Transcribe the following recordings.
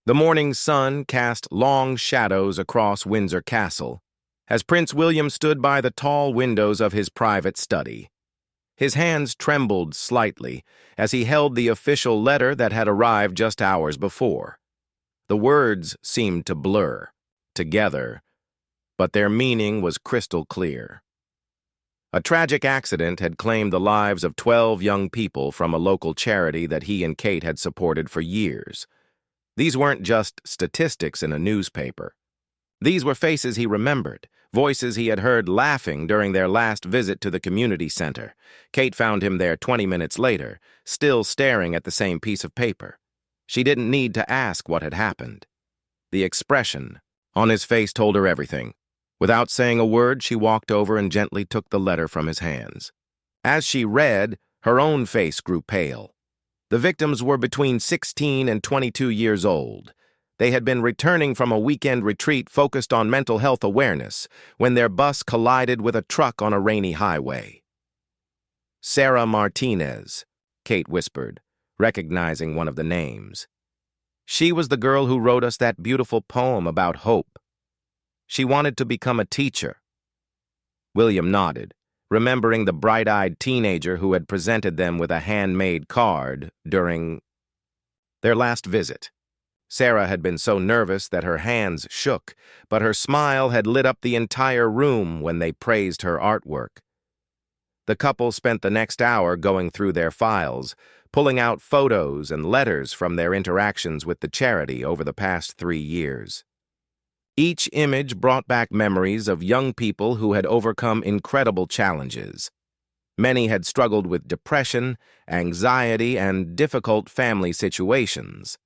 The morning sun cast long shadows across Windsor Castle as Prince William stood by the tall windows of his private study. His hands trembled slightly as he held the official letter that had arrived just hours before. The words seemed to blur together, but their meaning was crystal clear. A tragic accident had claimed the lives of 12 young people from a local charity that he and Kate had supported for years. These weren't just statistics in a newspaper. These were faces he remembered, voices he had heard laughing during their last visit to the community center. Kate found him there 20 minutes later, still staring at the same piece of paper. She didn't need to ask what had happened. The expression on his face told her everything. Without saying a word, she walked over and gently took the letter from his hands. As she read, her own face grew pale. The victims were between 16 and 22 years old. They had been returning from a weekend retreat focused on mental health awareness when their bus collided with a truck on a rainy highway. Sarah Martinez, Kate whispered, recognizing one of the names. She was the girl who wrote us that beautiful poem about hope. She wanted to become a teacher. William nodded, remembering the bright-eyed teenager who had presented them with a handmade card during their last visit. Sarah had been so nervous that her hands shook, but her smile had lit up the entire room when they praised her artwork. The couple spent the next hour going through their files, pulling out photos and letters from their interactions with the charity over the past 3 years. Each image brought back memories of young people who had overcome incredible challenges. Many had struggled with depression, anxiety, and difficult family situations.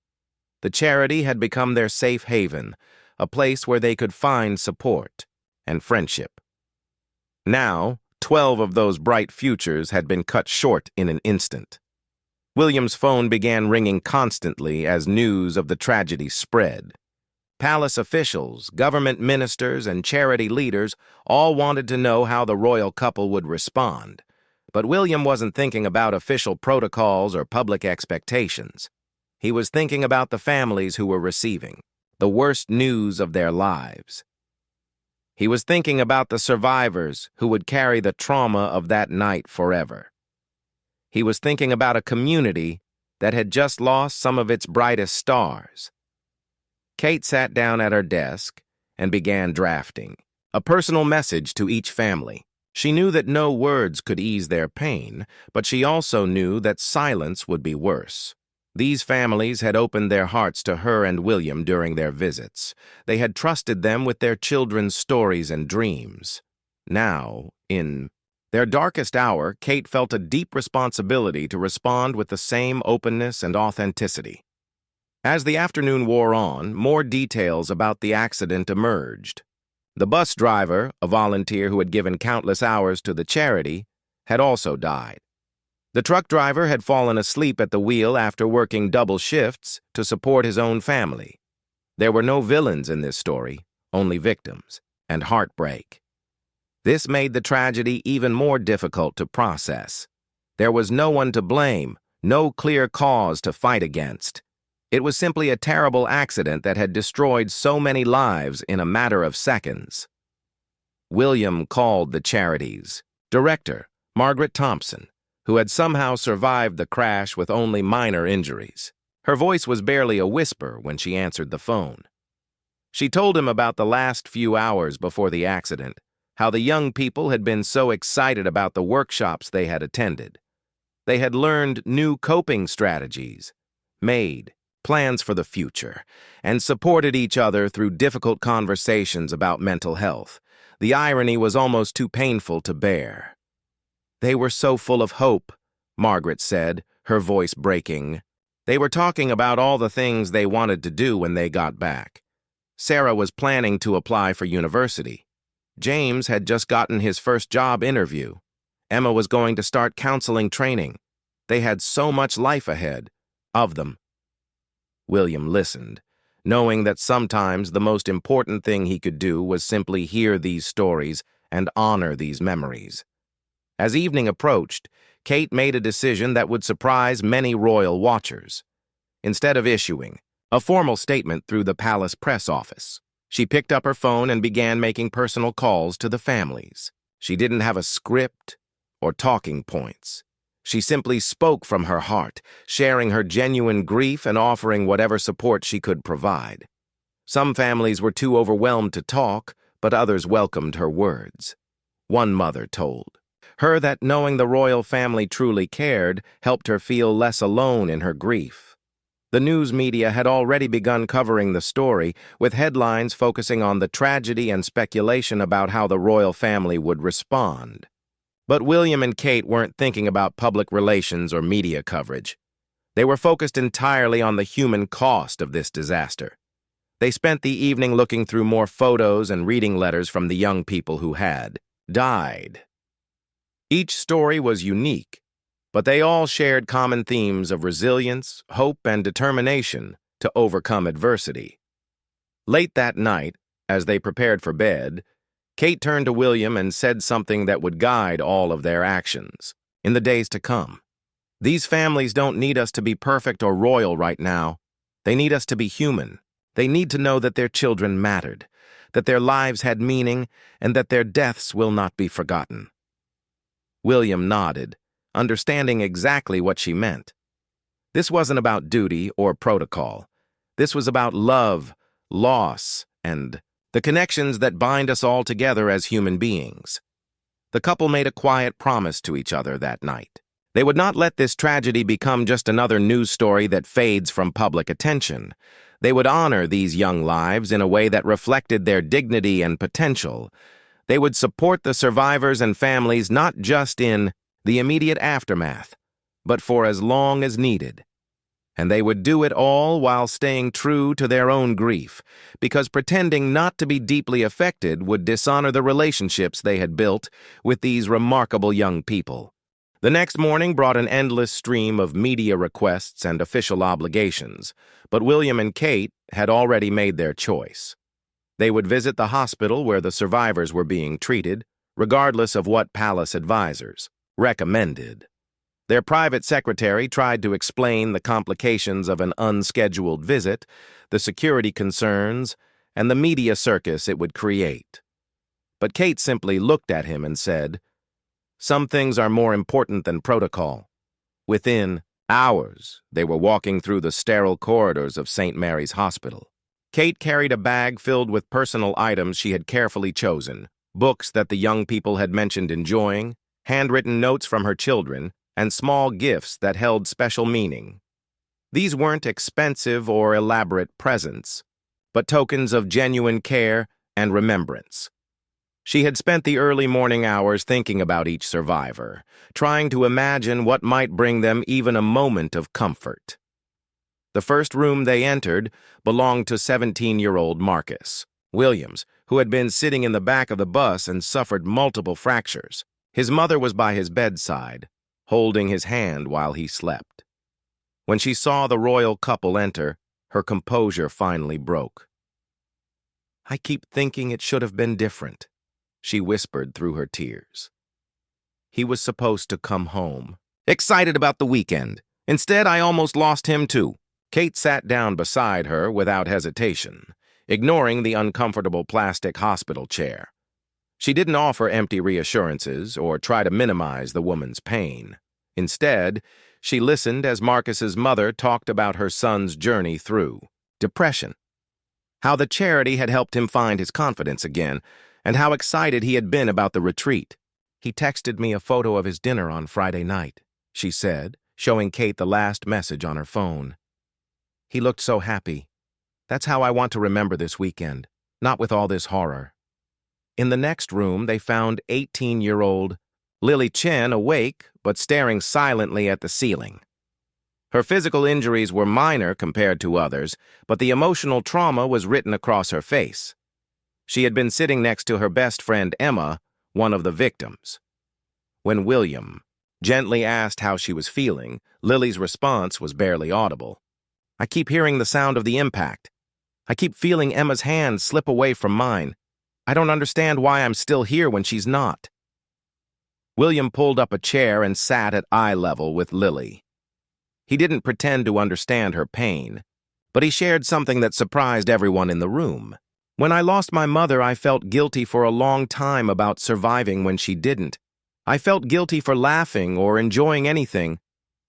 The charity had become their safe haven, a place where they could find support and friendship. Now, 12 of those bright futures had been cut short in an instant. William's phone began ringing constantly as news of the tragedy spread. Palace officials, government ministers, and charity leaders all wanted to know how the royal couple would respond. But William wasn't thinking about official protocols or public expectations. He was thinking about the families who were receiving the worst news of their lives. He was thinking about the survivors who would carry the trauma of that night forever. He was thinking about a community that had just lost some of its brightest stars. Kate sat down at her desk and began drafting a personal message to each family. She knew that no words could ease their pain, but she also knew that silence would be worse. These families had opened their hearts to her and William during their visits. They had trusted them with their children's stories and dreams. Now, in their darkest hour, Kate felt a deep responsibility to respond with the same openness and authenticity. As the afternoon wore on, more details about the accident emerged. The bus driver, a volunteer who had given countless hours to the charity, had also died. The truck driver had fallen asleep at the wheel after working double shifts to support his own family. There were no villains in this story, only victims and heartbreak. This made the tragedy even more difficult to process. There was no one to blame, no clear cause to fight against. It was simply a terrible accident that had destroyed so many lives in a matter of seconds. William called the charity's director, Margaret Thompson, who had somehow survived the crash with only minor injuries. Her voice was barely a whisper when she answered the phone. She told him about the last few hours before the accident, how the young people had been so excited about the workshops they had attended. They had learned new coping strategies, made plans for the future, and supported each other through difficult conversations about mental health. The irony was almost too painful to bear. They were so full of hope, Margaret said, her voice breaking. They were talking about all the things they wanted to do when they got back. Sarah was planning to apply for university. James had just gotten his first job interview. Emma was going to start counseling training. They had so much life ahead of them. William listened, knowing that sometimes the most important thing he could do was simply hear these stories and honor these memories. As evening approached, Kate made a decision that would surprise many royal watchers. Instead of issuing A formal statement through the palace press office. She picked up her phone and began making personal calls to the families. She didn't have a script or talking points. She simply spoke from her heart, sharing her genuine grief and offering whatever support she could provide. Some families were too overwhelmed to talk, but others welcomed her words. One mother told her that knowing the royal family truly cared helped her feel less alone in her grief. The news media had already begun covering the story, with headlines focusing on the tragedy and speculation about how the royal family would respond. But William and Kate weren't thinking about public relations or media coverage. They were focused entirely on the human cost of this disaster. They spent the evening looking through more photos and reading letters from the young people who had died. Each story was unique, but they all shared common themes of resilience, hope, and determination to overcome adversity. Late that night, as they prepared for bed, Kate turned to William and said something that would guide all of their actions in the days to come. These families don't need us to be perfect or royal right now. They need us to be human. They need to know that their children mattered, that their lives had meaning, and that their deaths will not be forgotten. William nodded, understanding exactly what she meant. This wasn't about duty or protocol. This was about love, loss, and the connections that bind us all together as human beings. The couple made a quiet promise to each other that night. They would not let this tragedy become just another news story that fades from public attention. They would honor these young lives in a way that reflected their dignity and potential. They would support the survivors and families not just in the immediate aftermath, but for as long as needed. And they would do it all while staying true to their own grief, because pretending not to be deeply affected would dishonor the relationships they had built with these remarkable young people. The next morning brought an endless stream of media requests and official obligations, but William and Kate had already made their choice. They would visit the hospital where the survivors were being treated, regardless of what palace advisors recommended. Their private secretary tried to explain the complications of an unscheduled visit, the security concerns, and the media circus it would create. But Kate simply looked at him and said, "Some things are more important than protocol." Within hours, they were walking through the sterile corridors of St. Mary's Hospital. Kate carried a bag filled with personal items she had carefully chosen, books that the young people had mentioned enjoying, handwritten notes from her children, and small gifts that held special meaning. These weren't expensive or elaborate presents, but tokens of genuine care and remembrance. She had spent the early morning hours thinking about each survivor, trying to imagine what might bring them even a moment of comfort. The first room they entered belonged to 17-year-old Marcus Williams, who had been sitting in the back of the bus and suffered multiple fractures. His mother was by his bedside, holding his hand while he slept. When she saw the royal couple enter, her composure finally broke. "I keep thinking it should have been different," she whispered through her tears. "He was supposed to come home, excited about the weekend. Instead, I almost lost him too." Kate sat down beside her without hesitation, ignoring the uncomfortable plastic hospital chair. She didn't offer empty reassurances or try to minimize the woman's pain. Instead, she listened as Marcus's mother talked about her son's journey through depression, how the charity had helped him find his confidence again, and how excited he had been about the retreat. "He texted me a photo of his dinner on Friday night," she said, showing Kate the last message on her phone. "He looked so happy. That's how I want to remember this weekend, not with all this horror." In the next room, they found 18-year-old Lily Chen awake but staring silently at the ceiling. Her physical injuries were minor compared to others, but the emotional trauma was written across her face. She had been sitting next to her best friend Emma, one of the victims. When William gently asked how she was feeling, Lily's response was barely audible. "I keep hearing the sound of the impact. I keep feeling Emma's hand slip away from mine. I don't understand why I'm still here when she's not." William pulled up a chair and sat at eye level with Lily. He didn't pretend to understand her pain, But he shared something that surprised everyone in the room. When I lost my mother, I felt guilty for a long time about surviving when she didn't. I felt guilty for laughing or enjoying anything,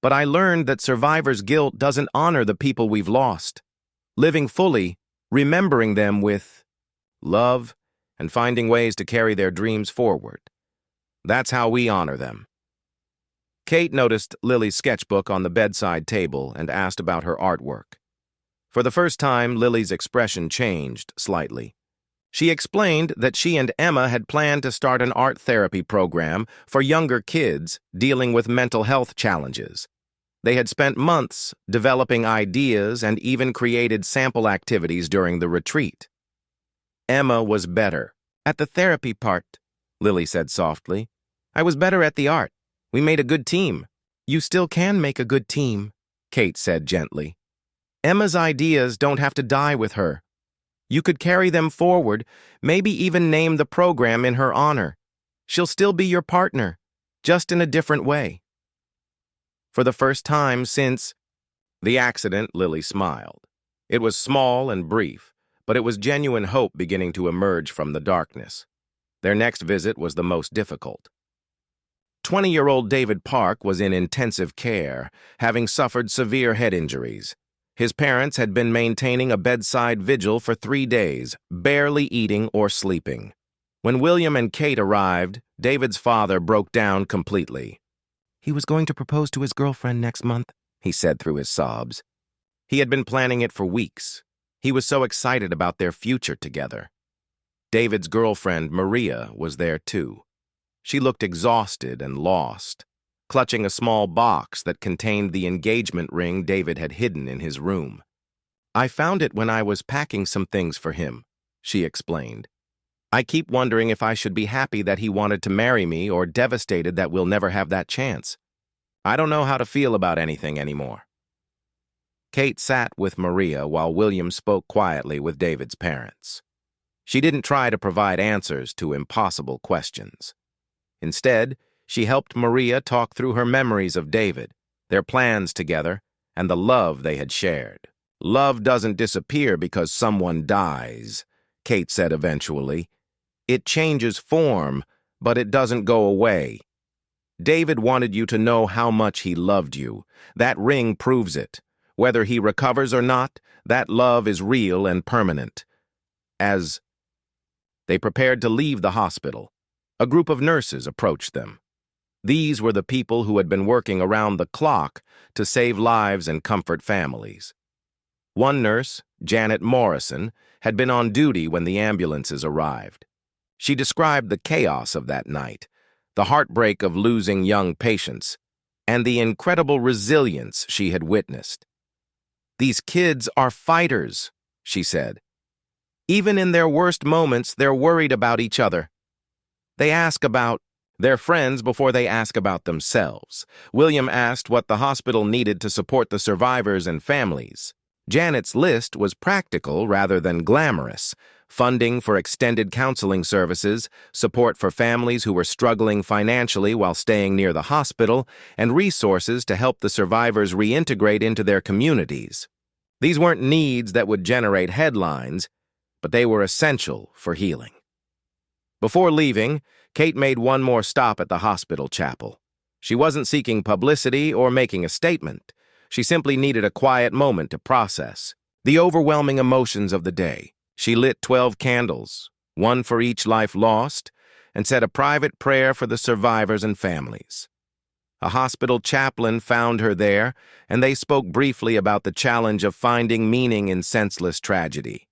but I learned that survivor's guilt doesn't honor the people we've lost. Living fully, remembering them with love, and finding ways to carry their dreams forward. That's how we honor them. Kate noticed Lily's sketchbook on the bedside table and asked about her artwork. For the first time, Lily's expression changed slightly. She explained that she and Emma had planned to start an art therapy program for younger kids dealing with mental health challenges. They had spent months developing ideas and even created sample activities during the retreat. Emma was better. At the therapy part, Lily said softly. I was better at the art. We made a good team. You still can make a good team, Kate said gently. Emma's ideas don't have to die with her. You could carry them forward, maybe even name the program in her honor. She'll still be your partner, just in a different way. For the first time since the accident, Lily smiled. It was small and brief, but it was genuine hope beginning to emerge from the darkness. Their next visit was the most difficult. 20-year-old David Park was in intensive care, having suffered severe head injuries. His parents had been maintaining a bedside vigil for 3 days, barely eating or sleeping. When William and Kate arrived, David's father broke down completely. He was going to propose to his girlfriend next month, he said through his sobs. He had been planning it for weeks. He was so excited about their future together. David's girlfriend, Maria, was there too. She looked exhausted and lost, clutching a small box that contained the engagement ring David had hidden in his room. I found it when I was packing some things for him, she explained. I keep wondering if I should be happy that he wanted to marry me or devastated that we'll never have that chance. I don't know how to feel about anything anymore. Kate sat with Maria while William spoke quietly with David's parents. She didn't try to provide answers to impossible questions. Instead, she helped Maria talk through her memories of David, their plans together, and the love they had shared. Love doesn't disappear because someone dies, Kate said eventually. It changes form, but it doesn't go away. David wanted you to know how much he loved you. That ring proves it. Whether he recovers or not, that love is real and permanent. As they prepared to leave the hospital, a group of nurses approached them. These were the people who had been working around the clock to save lives and comfort families. One nurse, Janet Morrison, had been on duty when the ambulances arrived. She described the chaos of that night, the heartbreak of losing young patients, and the incredible resilience she had witnessed. These kids are fighters, she said. Even in their worst moments, they're worried about each other. They ask about their friends before they ask about themselves. William asked what the hospital needed to support the survivors and families. Janet's list was practical rather than glamorous. Funding for extended counseling services, support for families who were struggling financially while staying near the hospital, and resources to help the survivors reintegrate into their communities. These weren't needs that would generate headlines, but they were essential for healing. Before leaving, Kate made one more stop at the hospital chapel. She wasn't seeking publicity or making a statement. She simply needed a quiet moment to process the overwhelming emotions of the day. She lit 12 candles, one for each life lost, and said a private prayer for the survivors and families. A hospital chaplain found her there, and they spoke briefly about the challenge of finding meaning in senseless tragedy.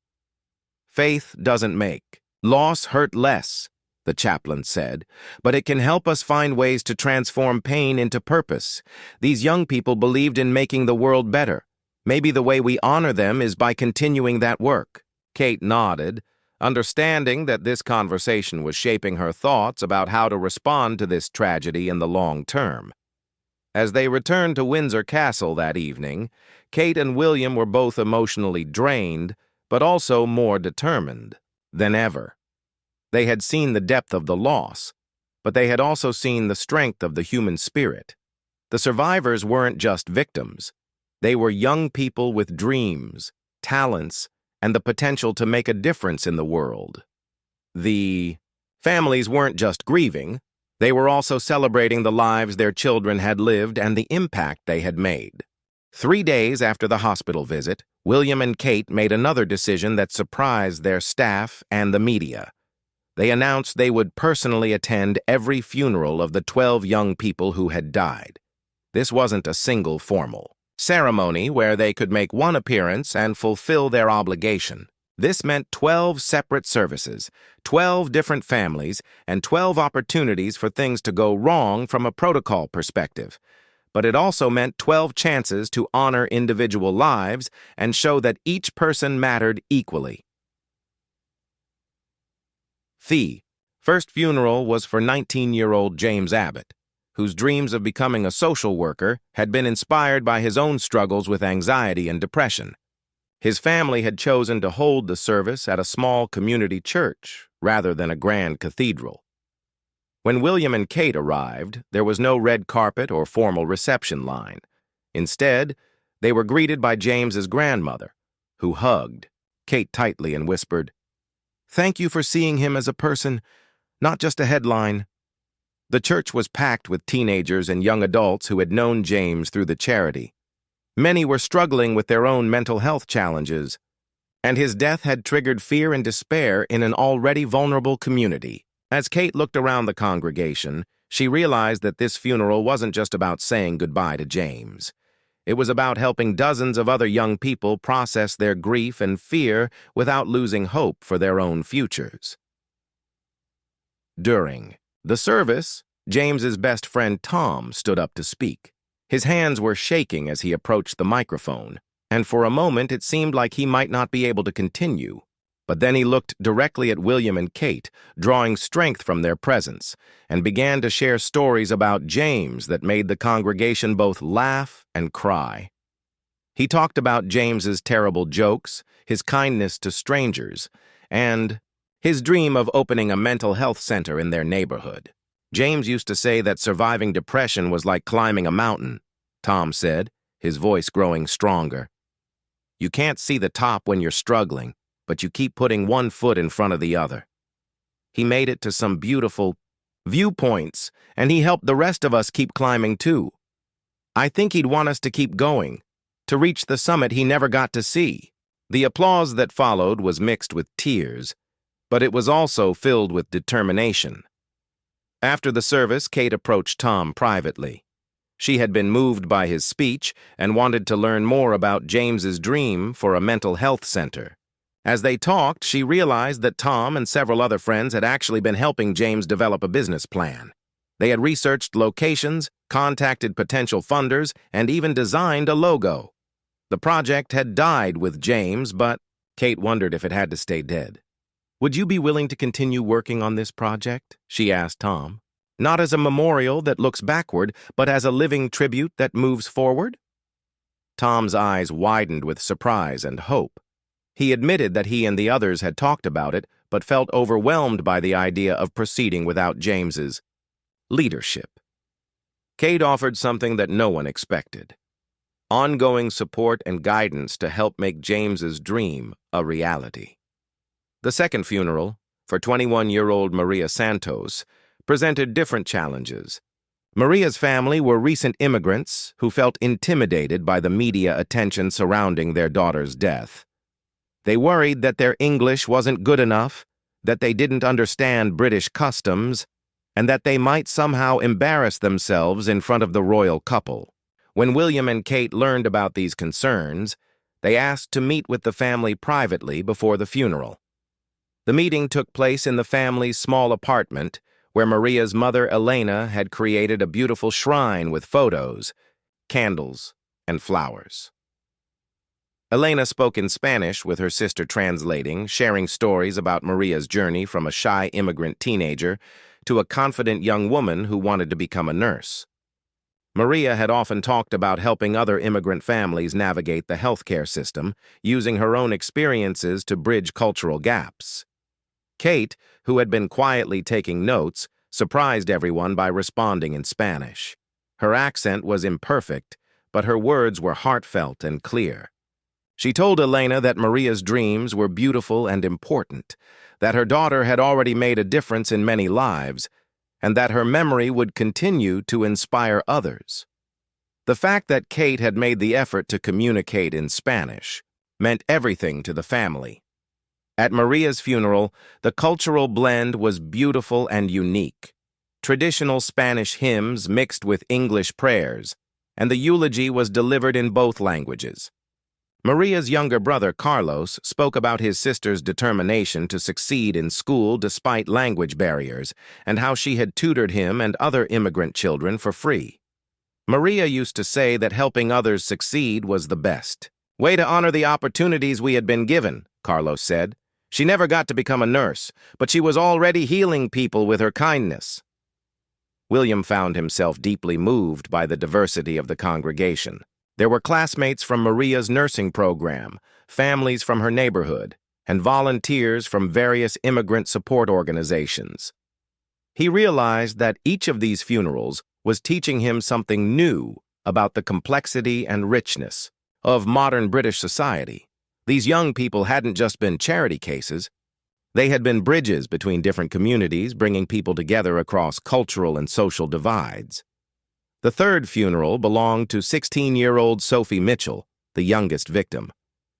Faith doesn't make loss hurt less, the chaplain said, but it can help us find ways to transform pain into purpose. These young people believed in making the world better. Maybe the way we honor them is by continuing that work. Kate nodded, understanding that this conversation was shaping her thoughts about how to respond to this tragedy in the long term. As they returned to Windsor Castle that evening, Kate and William were both emotionally drained, but also more determined than ever. They had seen the depth of the loss, but they had also seen the strength of the human spirit. The survivors weren't just victims. They were young people with dreams, talents, and the potential to make a difference in the world. The families weren't just grieving, they were also celebrating the lives their children had lived and the impact they had made. 3 days after the hospital visit, William and Kate made another decision that surprised their staff and the media. They announced they would personally attend every funeral of the 12 young people who had died. This wasn't a single formal ceremony where they could make one appearance and fulfill their obligation. This meant 12 separate services, 12 different families, and 12 opportunities for things to go wrong from a protocol perspective. But it also meant 12 chances to honor individual lives and show that each person mattered equally. The first funeral was for 19-year-old James Abbott, whose dreams of becoming a social worker had been inspired by his own struggles with anxiety and depression. His family had chosen to hold the service at a small community church rather than a grand cathedral. When William and Kate arrived, there was no red carpet or formal reception line. Instead, they were greeted by James's grandmother, who hugged Kate tightly and whispered, "Thank you for seeing him as a person, not just a headline." The church was packed with teenagers and young adults who had known James through the charity. Many were struggling with their own mental health challenges, and his death had triggered fear and despair in an already vulnerable community. As Kate looked around the congregation, she realized that this funeral wasn't just about saying goodbye to James. It was about helping dozens of other young people process their grief and fear without losing hope for their own futures. During the service, James's best friend Tom stood up to speak. His hands were shaking as he approached the microphone, and for a moment it seemed like he might not be able to continue. But then he looked directly at William and Kate, drawing strength from their presence, and began to share stories about James that made the congregation both laugh and cry. He talked about James's terrible jokes, his kindness to strangers, and his dream of opening a mental health center in their neighborhood. James used to say that surviving depression was like climbing a mountain, Tom said, his voice growing stronger. You can't see the top when you're struggling, but you keep putting one foot in front of the other. He made it to some beautiful viewpoints, and he helped the rest of us keep climbing too. I think he'd want us to keep going, to reach the summit he never got to see. The applause that followed was mixed with tears, but it was also filled with determination. After the service, Kate approached Tom privately. She had been moved by his speech and wanted to learn more about James's dream for a mental health center. As they talked, she realized that Tom and several other friends had actually been helping James develop a business plan. They had researched locations, contacted potential funders, and even designed a logo. The project had died with James, but Kate wondered if it had to stay dead. "Would you be willing to continue working on this project?" she asked Tom. "Not as a memorial that looks backward, but as a living tribute that moves forward?" Tom's eyes widened with surprise and hope. He admitted that he and the others had talked about it, but felt overwhelmed by the idea of proceeding without James's leadership. Kate offered something that no one expected: ongoing support and guidance to help make James's dream a reality. The second funeral, for 21-year-old Maria Santos, presented different challenges. Maria's family were recent immigrants who felt intimidated by the media attention surrounding their daughter's death. They worried that their English wasn't good enough, that they didn't understand British customs, and that they might somehow embarrass themselves in front of the royal couple. When William and Kate learned about these concerns, they asked to meet with the family privately before the funeral. The meeting took place in the family's small apartment, where Maria's mother, Elena, had created a beautiful shrine with photos, candles, and flowers. Elena spoke in Spanish with her sister translating, sharing stories about Maria's journey from a shy immigrant teenager to a confident young woman who wanted to become a nurse. Maria had often talked about helping other immigrant families navigate the healthcare system, using her own experiences to bridge cultural gaps. Kate, who had been quietly taking notes, surprised everyone by responding in Spanish. Her accent was imperfect, but her words were heartfelt and clear. She told Elena that Maria's dreams were beautiful and important, that her daughter had already made a difference in many lives, and that her memory would continue to inspire others. The fact that Kate had made the effort to communicate in Spanish meant everything to the family. At Maria's funeral, the cultural blend was beautiful and unique. Traditional Spanish hymns mixed with English prayers, and the eulogy was delivered in both languages. Maria's younger brother, Carlos, spoke about his sister's determination to succeed in school despite language barriers, and how she had tutored him and other immigrant children for free. Maria used to say that helping others succeed was the best. "Way to honor the opportunities we had been given," Carlos said. "She never got to become a nurse, but she was already healing people with her kindness." William found himself deeply moved by the diversity of the congregation. There were classmates from Maria's nursing program, families from her neighborhood, and volunteers from various immigrant support organizations. He realized that each of these funerals was teaching him something new about the complexity and richness of modern British society. These young people hadn't just been charity cases. They had been bridges between different communities, bringing people together across cultural and social divides. The third funeral belonged to 16-year-old Sophie Mitchell, the youngest victim.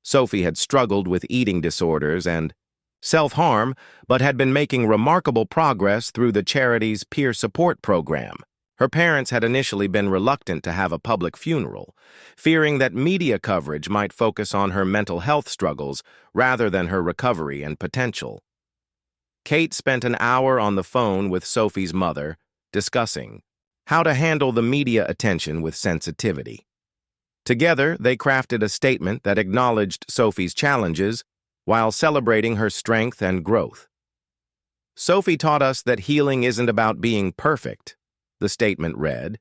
Sophie had struggled with eating disorders and self-harm, but had been making remarkable progress through the charity's peer support program. Her parents had initially been reluctant to have a public funeral, fearing that media coverage might focus on her mental health struggles rather than her recovery and potential. Kate spent an hour on the phone with Sophie's mother, discussing how to handle the media attention with sensitivity. Together, they crafted a statement that acknowledged Sophie's challenges while celebrating her strength and growth. "Sophie taught us that healing isn't about being perfect," the statement read.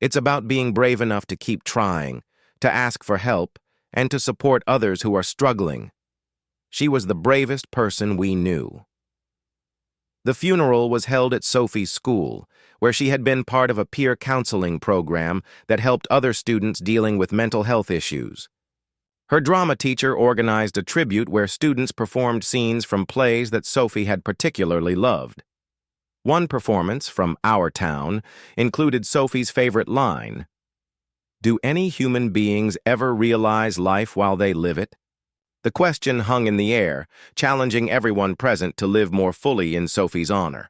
"It's about being brave enough to keep trying, to ask for help, and to support others who are struggling. She was the bravest person we knew." The funeral was held at Sophie's school, where she had been part of a peer counseling program that helped other students dealing with mental health issues. Her drama teacher organized a tribute where students performed scenes from plays that Sophie had particularly loved. One performance, from Our Town, included Sophie's favorite line, "Do any human beings ever realize life while they live it?" The question hung in the air, challenging everyone present to live more fully in Sophie's honor.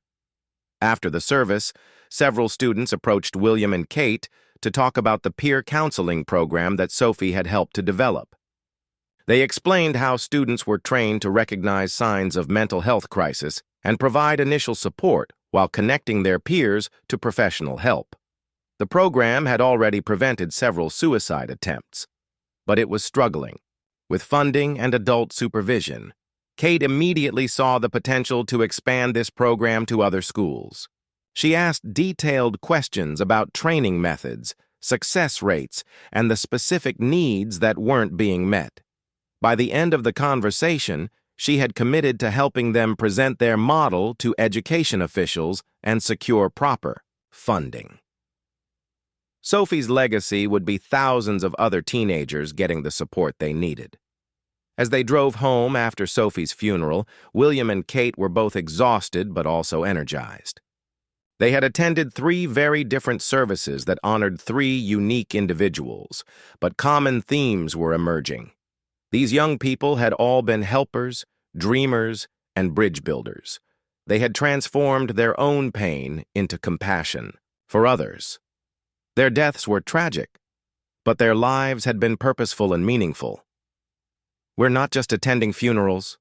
After the service, several students approached William and Kate to talk about the peer counseling program that Sophie had helped to develop. They explained how students were trained to recognize signs of mental health crisis and provide initial support while connecting their peers to professional help. The program had already prevented several suicide attempts, but it was struggling. With funding and adult supervision, Kate immediately saw the potential to expand this program to other schools. She asked detailed questions about training methods, success rates, and the specific needs that weren't being met. By the end of the conversation, she had committed to helping them present their model to education officials and secure proper funding. Sophie's legacy would be thousands of other teenagers getting the support they needed. As they drove home after Sophie's funeral, William and Kate were both exhausted but also energized. They had attended 3 very different services that honored 3 unique individuals, but common themes were emerging. These young people had all been helpers, dreamers, and bridge builders. They had transformed their own pain into compassion for others. Their deaths were tragic, but their lives had been purposeful and meaningful. "We're not just attending funerals,"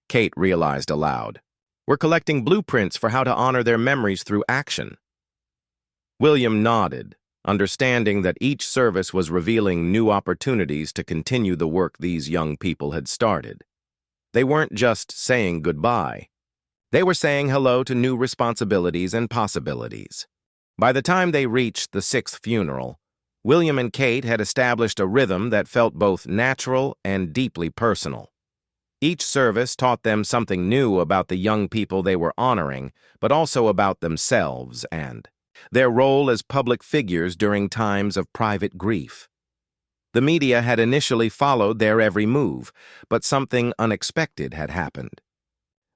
Kate realized aloud. "We're collecting blueprints for how to honor their memories through action." William nodded, understanding that each service was revealing new opportunities to continue the work these young people had started. They weren't just saying goodbye. They were saying hello to new responsibilities and possibilities. By the time they reached the 6th funeral, William and Kate had established a rhythm that felt both natural and deeply personal. Each service taught them something new about the young people they were honoring, but also about themselves and their role as public figures during times of private grief. The media had initially followed their every move, but something unexpected had happened.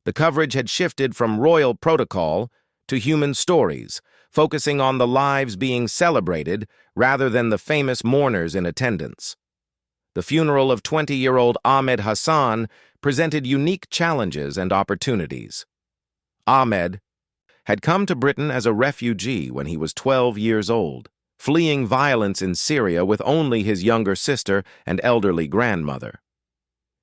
The coverage had shifted from royal protocol to human stories, focusing on the lives being celebrated rather than the famous mourners in attendance. The funeral of 20-year-old Ahmed Hassan presented unique challenges and opportunities. Ahmed had come to Britain as a refugee when he was 12 years old, fleeing violence in Syria with only his younger sister and elderly grandmother.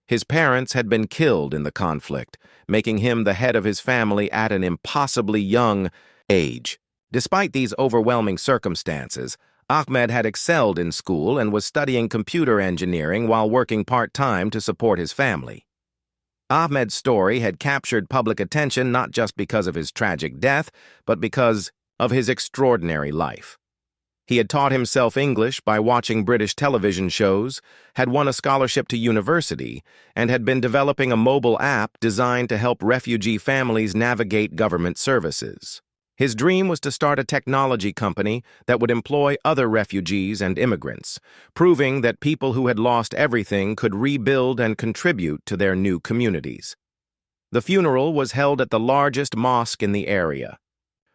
His parents had been killed in the conflict, making him the head of his family at an impossibly young age. Despite these overwhelming circumstances, Ahmed had excelled in school and was studying computer engineering while working part-time to support his family. Ahmed's story had captured public attention not just because of his tragic death, but because of his extraordinary life. He had taught himself English by watching British television shows, had won a scholarship to university, and had been developing a mobile app designed to help refugee families navigate government services. His dream was to start a technology company that would employ other refugees and immigrants, proving that people who had lost everything could rebuild and contribute to their new communities. The funeral was held at the largest mosque in the area,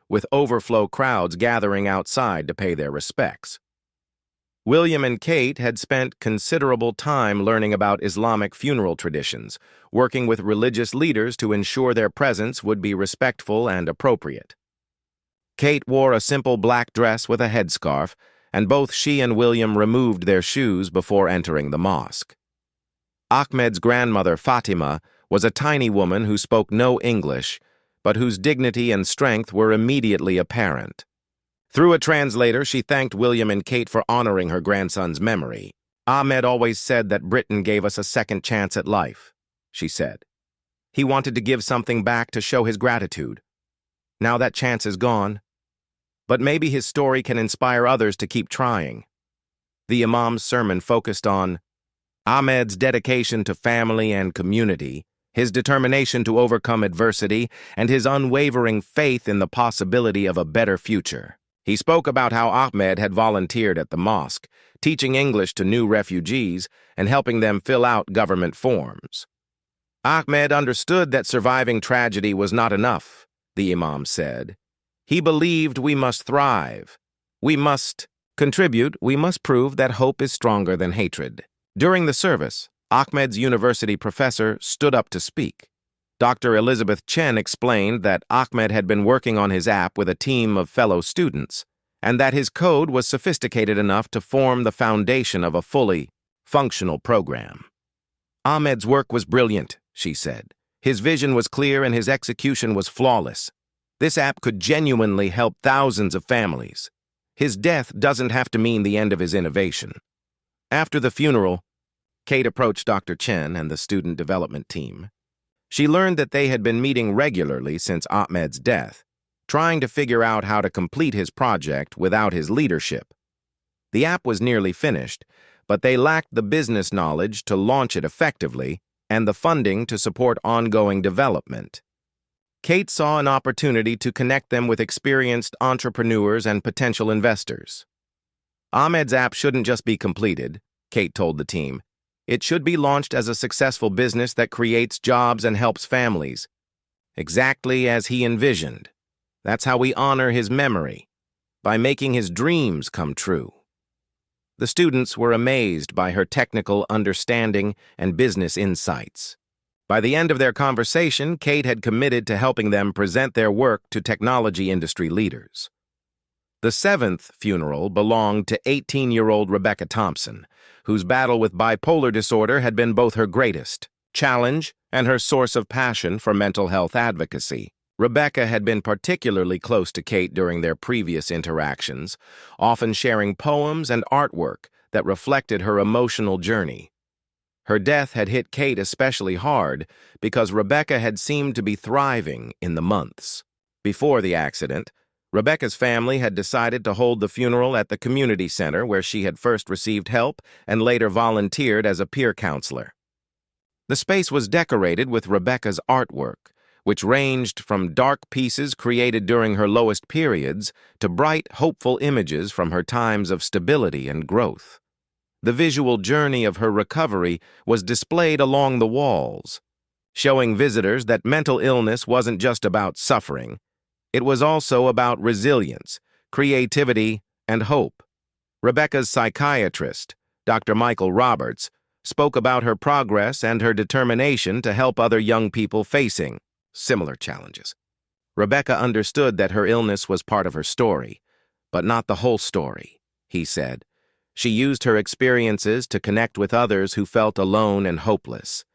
with overflow crowds gathering outside to pay their respects. William and Kate had spent considerable time learning about Islamic funeral traditions, working with religious leaders to ensure their presence would be respectful and appropriate. Kate wore a simple black dress with a headscarf, and both she and William removed their shoes before entering the mosque. Ahmed's grandmother, Fatima, was a tiny woman who spoke no English, but whose dignity and strength were immediately apparent. Through a translator, she thanked William and Kate for honoring her grandson's memory. "Ahmed always said that Britain gave us a second chance at life," she said. "He wanted to give something back to show his gratitude. Now that chance is gone. But maybe his story can inspire others to keep trying." The Imam's sermon focused on Ahmed's dedication to family and community, his determination to overcome adversity, and his unwavering faith in the possibility of a better future. He spoke about how Ahmed had volunteered at the mosque, teaching English to new refugees and helping them fill out government forms. Ahmed understood that surviving tragedy was not enough, the Imam said. He believed we must thrive. We must contribute. We must prove that hope is stronger than hatred. During the service, Ahmed's university professor stood up to speak. Dr. Elizabeth Chen explained that Ahmed had been working on his app with a team of fellow students, and that his code was sophisticated enough to form the foundation of a fully functional program. Ahmed's work was brilliant, she said. His vision was clear and his execution was flawless. This app could genuinely help thousands of families. His death doesn't have to mean the end of his innovation. After the funeral, Kate approached Dr. Chen and the student development team. She learned that they had been meeting regularly since Ahmed's death, trying to figure out how to complete his project without his leadership. The app was nearly finished, but they lacked the business knowledge to launch it effectively and the funding to support ongoing development. Kate saw an opportunity to connect them with experienced entrepreneurs and potential investors. Ahmed's app shouldn't just be completed, Kate told the team. It should be launched as a successful business that creates jobs and helps families. Exactly as he envisioned. That's how we honor his memory, by making his dreams come true. The students were amazed by her technical understanding and business insights. By the end of their conversation, Kate had committed to helping them present their work to technology industry leaders. The seventh funeral belonged to 18-year-old Rebecca Thompson, whose battle with bipolar disorder had been both her greatest challenge and her source of passion for mental health advocacy. Rebecca had been particularly close to Kate during their previous interactions, often sharing poems and artwork that reflected her emotional journey. Her death had hit Kate especially hard because Rebecca had seemed to be thriving in the months before the accident. Rebecca's family had decided to hold the funeral at the community center where she had first received help and later volunteered as a peer counselor. The space was decorated with Rebecca's artwork, which ranged from dark pieces created during her lowest periods to bright, hopeful images from her times of stability and growth. The visual journey of her recovery was displayed along the walls, showing visitors that mental illness wasn't just about suffering. It was also about resilience, creativity, and hope. Rebecca's psychiatrist, Dr. Michael Roberts, spoke about her progress and her determination to help other young people facing similar challenges. Rebecca understood that her illness was part of her story, but not the whole story, he said. She used her experiences to connect with others who felt alone and hopeless.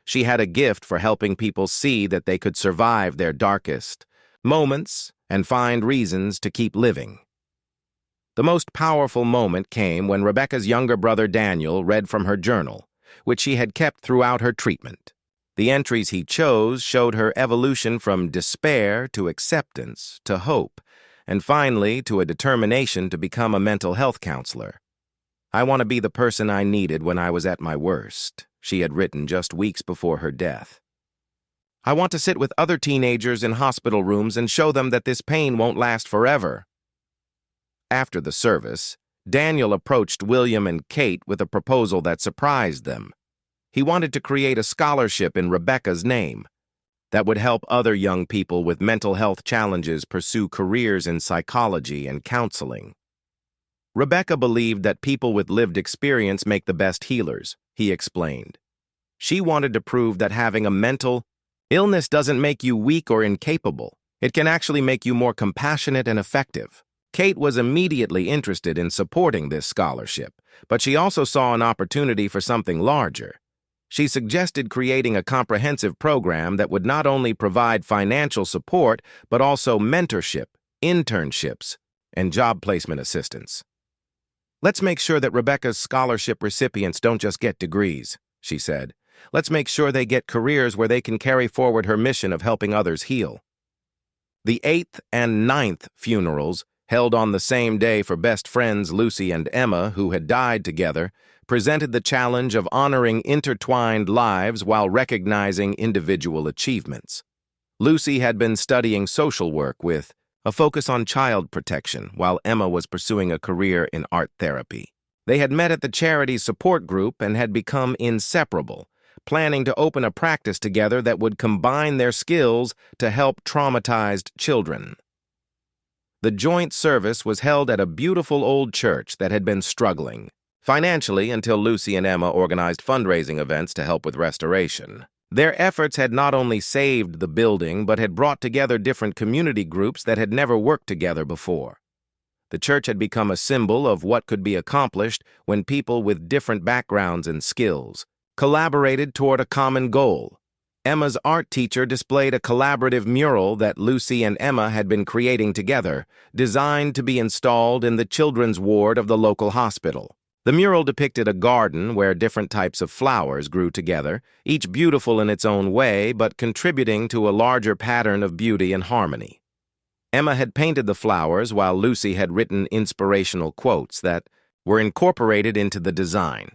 She had a gift for helping people see that they could survive their darkest moments and find reasons to keep living. The most powerful moment came when Rebecca's younger brother Daniel read from her journal, which she had kept throughout her treatment. The entries he chose showed her evolution from despair to acceptance to hope, and finally to a determination to become a mental health counselor. "I want to be the person I needed when I was at my worst," she had written just weeks before her death. "I want to sit with other teenagers in hospital rooms and show them that this pain won't last forever." After the service, Daniel approached William and Kate with a proposal that surprised them. He wanted to create a scholarship in Rebecca's name that would help other young people with mental health challenges pursue careers in psychology and counseling. Rebecca believed that people with lived experience make the best healers, he explained. She wanted to prove that having a mental illness doesn't make you weak or incapable. It can actually make you more compassionate and effective. Kate was immediately interested in supporting this scholarship, but she also saw an opportunity for something larger. She suggested creating a comprehensive program that would not only provide financial support, but also mentorship, internships, and job placement assistance. "Let's make sure that Rebecca's scholarship recipients don't just get degrees," she said. "Let's make sure they get careers where they can carry forward her mission of helping others heal." The 8th and 9th funerals, held on the same day for best friends Lucy and Emma, who had died together, presented the challenge of honoring intertwined lives while recognizing individual achievements. Lucy had been studying social work with a focus on child protection, while Emma was pursuing a career in art therapy. They had met at the charity's support group and had become inseparable, planning to open a practice together that would combine their skills to help traumatized children. The joint service was held at a beautiful old church that had been struggling financially until Lucy and Emma organized fundraising events to help with restoration. Their efforts had not only saved the building, but had brought together different community groups that had never worked together before. The church had become a symbol of what could be accomplished when people with different backgrounds and skills collaborated toward a common goal. Emma's art teacher displayed a collaborative mural that Lucy and Emma had been creating together, designed to be installed in the children's ward of the local hospital. The mural depicted a garden where different types of flowers grew together, each beautiful in its own way, but contributing to a larger pattern of beauty and harmony. Emma had painted the flowers while Lucy had written inspirational quotes that were incorporated into the design.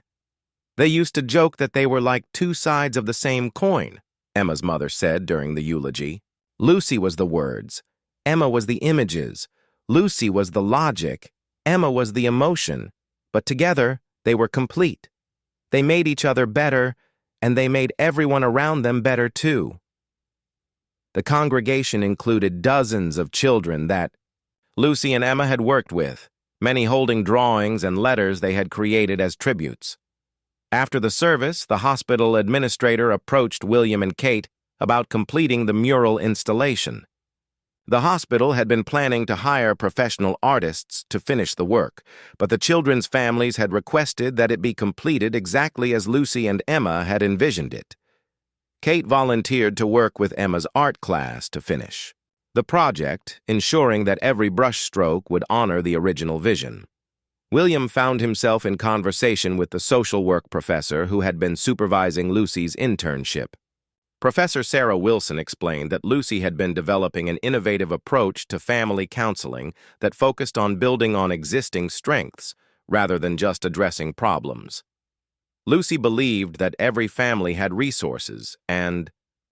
"They used to joke that they were like two sides of the same coin," Emma's mother said during the eulogy. Lucy was the words, Emma was the images, Lucy was the logic, Emma was the emotion, but together they were complete. They made each other better, and they made everyone around them better too. The congregation included dozens of children that Lucy and Emma had worked with, many holding drawings and letters they had created as tributes. After the service, the hospital administrator approached William and Kate about completing the mural installation. The hospital had been planning to hire professional artists to finish the work, but the children's families had requested that it be completed exactly as Lucy and Emma had envisioned it. Kate volunteered to work with Emma's art class to finish the project, ensuring that every brushstroke would honor the original vision. William found himself in conversation with the social work professor who had been supervising Lucy's internship. Professor Sarah Wilson explained that Lucy had been developing an innovative approach to family counseling that focused on building on existing strengths rather than just addressing problems. Lucy believed that every family had resources and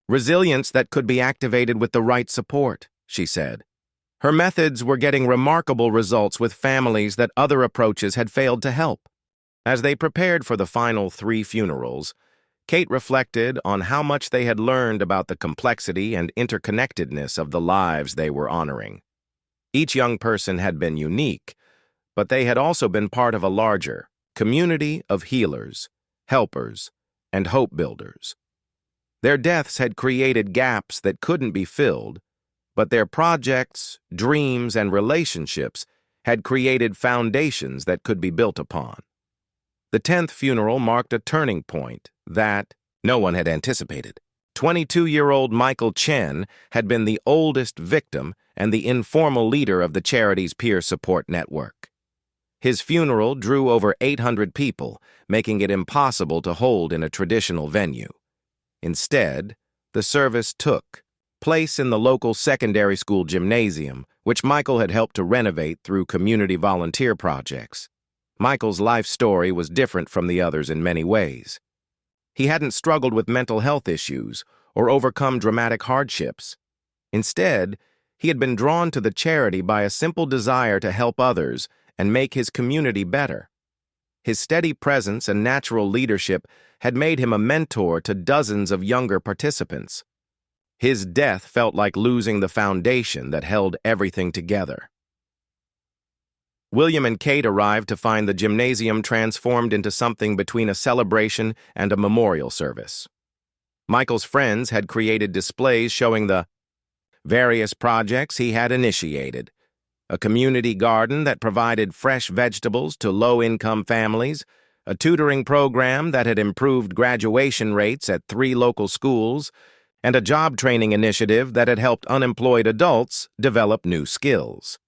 resilience that could be activated with the right support, she said. Her methods were getting remarkable results with families that other approaches had failed to help. As they prepared for the final 3 funerals, Kate reflected on how much they had learned about the complexity and interconnectedness of the lives they were honoring. Each young person had been unique, but they had also been part of a larger community of healers, helpers, and hope builders. Their deaths had created gaps that couldn't be filled, but their projects, dreams, and relationships had created foundations that could be built upon. The 10th funeral marked a turning point that no one had anticipated. 22-year-old Michael Chen had been the oldest victim and the informal leader of the charity's peer support network. His funeral drew over 800 people, making it impossible to hold in a traditional venue. Instead, the service took place in the local secondary school gymnasium, which Michael had helped to renovate through community volunteer projects. Michael's life story was different from the others in many ways. He hadn't struggled with mental health issues or overcome dramatic hardships. Instead, he had been drawn to the charity by a simple desire to help others and make his community better. His steady presence and natural leadership had made him a mentor to dozens of younger participants. His death felt like losing the foundation that held everything together. William and Kate arrived to find the gymnasium transformed into something between a celebration and a memorial service. Michael's friends had created displays showing the various projects he had initiated: a community garden that provided fresh vegetables to low-income families, a tutoring program that had improved graduation rates at 3 local schools, and a job training initiative that had helped unemployed adults develop new skills.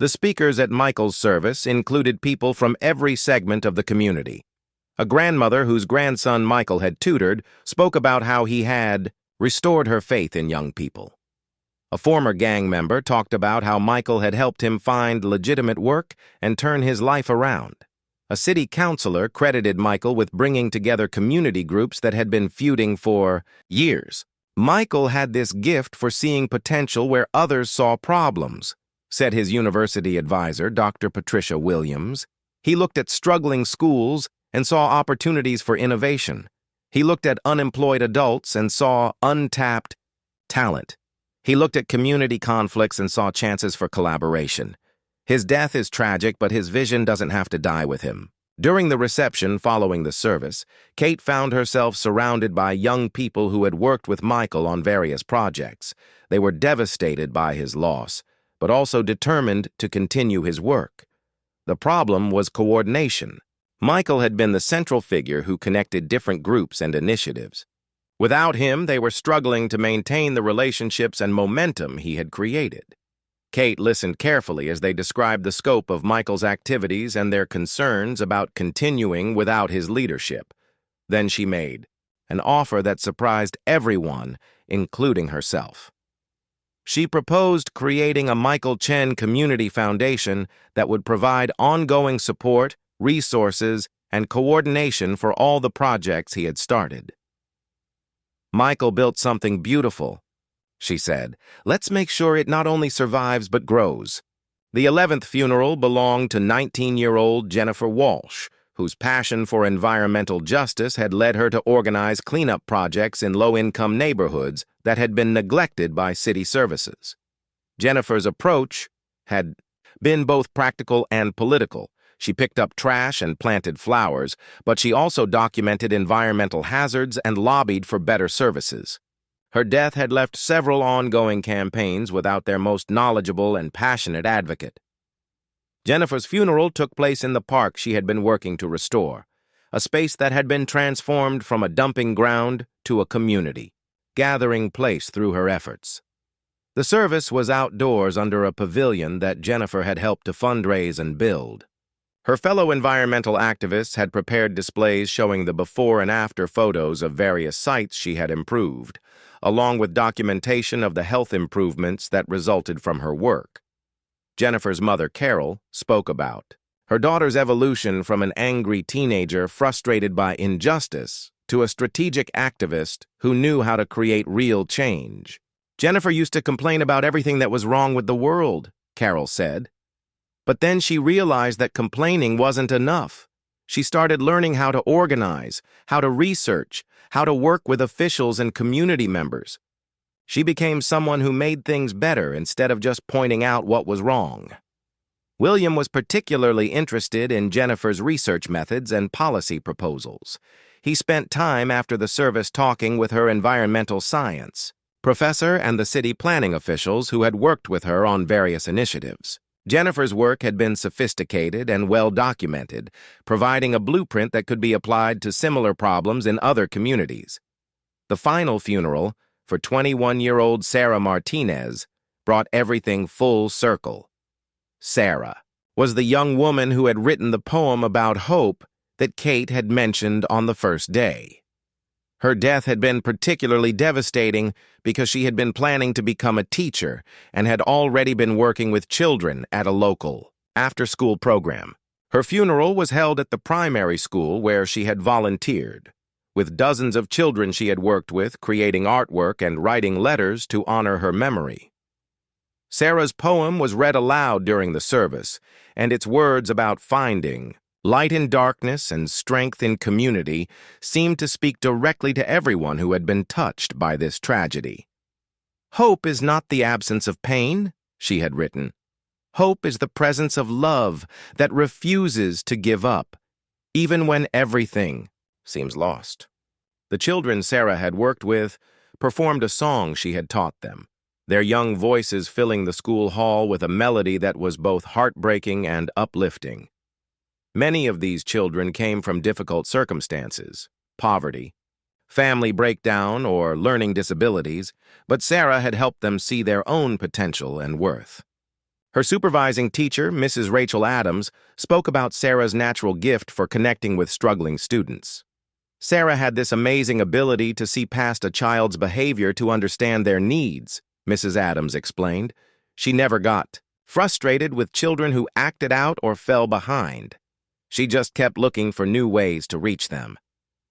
The speakers at Michael's service included people from every segment of the community. A grandmother whose grandson Michael had tutored spoke about how he had restored her faith in young people. A former gang member talked about how Michael had helped him find legitimate work and turn his life around. A city councilor credited Michael with bringing together community groups that had been feuding for years. Michael had this gift for seeing potential where others saw problems, said his university advisor, Dr. Patricia Williams. He looked at struggling schools and saw opportunities for innovation. He looked at unemployed adults and saw untapped talent. He looked at community conflicts and saw chances for collaboration. His death is tragic, but his vision doesn't have to die with him. During the reception following the service, Kate found herself surrounded by young people who had worked with Michael on various projects. They were devastated by his loss, but also determined to continue his work. The problem was coordination. Michael had been the central figure who connected different groups and initiatives. Without him, they were struggling to maintain the relationships and momentum he had created. Kate listened carefully as they described the scope of Michael's activities and their concerns about continuing without his leadership. Then she made an offer that surprised everyone, including herself. She proposed creating a Michael Chen Community Foundation that would provide ongoing support, resources, and coordination for all the projects he had started. "Michael built something beautiful," she said. "Let's make sure it not only survives but grows." The 11th funeral belonged to 19-year-old Jennifer Walsh, whose passion for environmental justice had led her to organize cleanup projects in low-income neighborhoods that had been neglected by city services. Jennifer's approach had been both practical and political. She picked up trash and planted flowers, but she also documented environmental hazards and lobbied for better services. Her death had left several ongoing campaigns without their most knowledgeable and passionate advocate. Jennifer's funeral took place in the park she had been working to restore, a space that had been transformed from a dumping ground to a community, gathering place through her efforts. The service was outdoors under a pavilion that Jennifer had helped to fundraise and build. Her fellow environmental activists had prepared displays showing the before and after photos of various sites she had improved, along with documentation of the health improvements that resulted from her work. Jennifer's mother, Carol, spoke about her daughter's evolution from an angry teenager frustrated by injustice to a strategic activist who knew how to create real change. "Jennifer used to complain about everything that was wrong with the world," Carol said. But then she realized that complaining wasn't enough. She started learning how to organize, how to research, how to work with officials and community members. She became someone who made things better instead of just pointing out what was wrong. William was particularly interested in Jennifer's research methods and policy proposals. He spent time after the service talking with her environmental science professor and the city planning officials who had worked with her on various initiatives. Jennifer's work had been sophisticated and well documented, providing a blueprint that could be applied to similar problems in other communities. The final funeral, for 21-year-old Sarah Martinez, brought everything full circle. Sarah was the young woman who had written the poem about hope that Kate had mentioned on the first day. Her death had been particularly devastating because she had been planning to become a teacher and had already been working with children at a local after-school program. Her funeral was held at the primary school where she had volunteered, with dozens of children she had worked with creating artwork and writing letters to honor her memory. Sarah's poem was read aloud during the service, and its words about finding light in darkness and strength in community seemed to speak directly to everyone who had been touched by this tragedy. Hope is not the absence of pain, she had written. Hope is the presence of love that refuses to give up, even when everything seems lost. The children Sarah had worked with performed a song she had taught them, their young voices filling the school hall with a melody that was both heartbreaking and uplifting. Many of these children came from difficult circumstances, poverty, family breakdown, or learning disabilities, but Sarah had helped them see their own potential and worth. Her supervising teacher, Mrs. Rachel Adams, spoke about Sarah's natural gift for connecting with struggling students. Sarah had this amazing ability to see past a child's behavior to understand their needs, Mrs. Adams explained. She never got frustrated with children who acted out or fell behind. She just kept looking for new ways to reach them.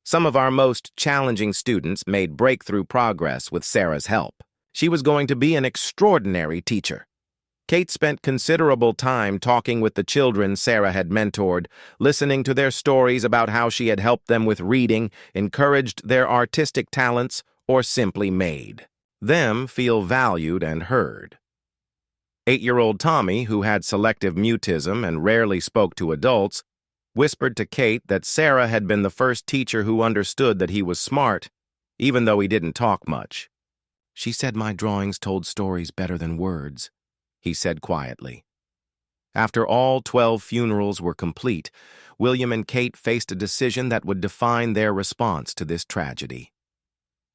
Some of our most challenging students made breakthrough progress with Sarah's help. She was going to be an extraordinary teacher. Kate spent considerable time talking with the children Sarah had mentored, listening to their stories about how she had helped them with reading, encouraged their artistic talents, or simply made them feel valued and heard. 8-year-old Tommy, who had selective mutism and rarely spoke to adults, whispered to Kate that Sarah had been the first teacher who understood that he was smart, even though he didn't talk much. She said my drawings told stories better than words, he said quietly. After all 12 funerals were complete, William and Kate faced a decision that would define their response to this tragedy.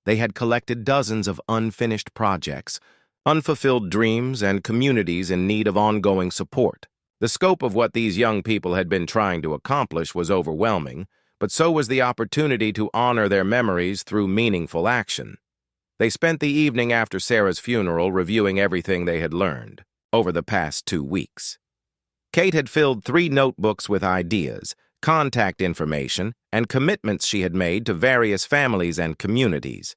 They had collected dozens of unfinished projects, unfulfilled dreams, and communities in need of ongoing support. The scope of what these young people had been trying to accomplish was overwhelming, but so was the opportunity to honor their memories through meaningful action. They spent the evening after Sarah's funeral reviewing everything they had learned over the past 2 weeks. Kate had filled 3 notebooks with ideas, contact information, and commitments she had made to various families and communities.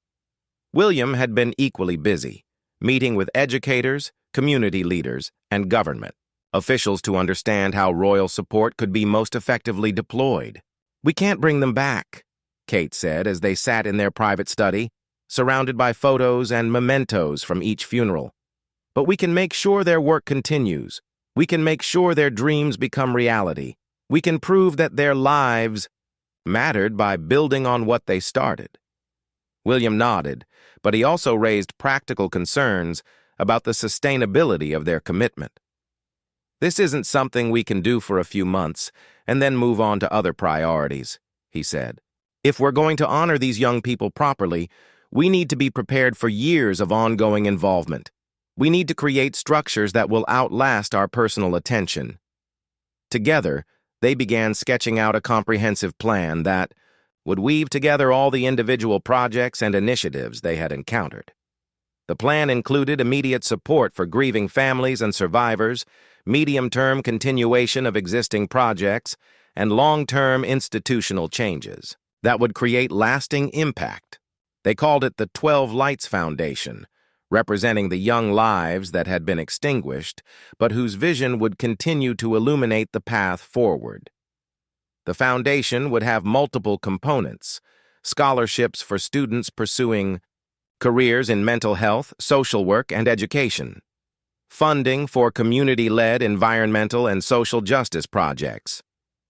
William had been equally busy, meeting with educators, community leaders, and government officials to understand how royal support could be most effectively deployed. "We can't bring them back," Kate said as they sat in their private study, surrounded by photos and mementos from each funeral. "But we can make sure their work continues. We can make sure their dreams become reality. We can prove that their lives mattered by building on what they started." William nodded, but he also raised practical concerns about the sustainability of their commitment. "This isn't something we can do for a few months and then move on to other priorities," he said. "If we're going to honor these young people properly, we need to be prepared for years of ongoing involvement. We need to create structures that will outlast our personal attention." Together, they began sketching out a comprehensive plan that would weave together all the individual projects and initiatives they had encountered. The plan included immediate support for grieving families and survivors, medium-term continuation of existing projects, and long-term institutional changes that would create lasting impact. They called it the 12 Lights Foundation, representing the young lives that had been extinguished, but whose vision would continue to illuminate the path forward. The foundation would have multiple components: scholarships for students pursuing careers in mental health, social work, and education; funding for community-led environmental and social justice projects;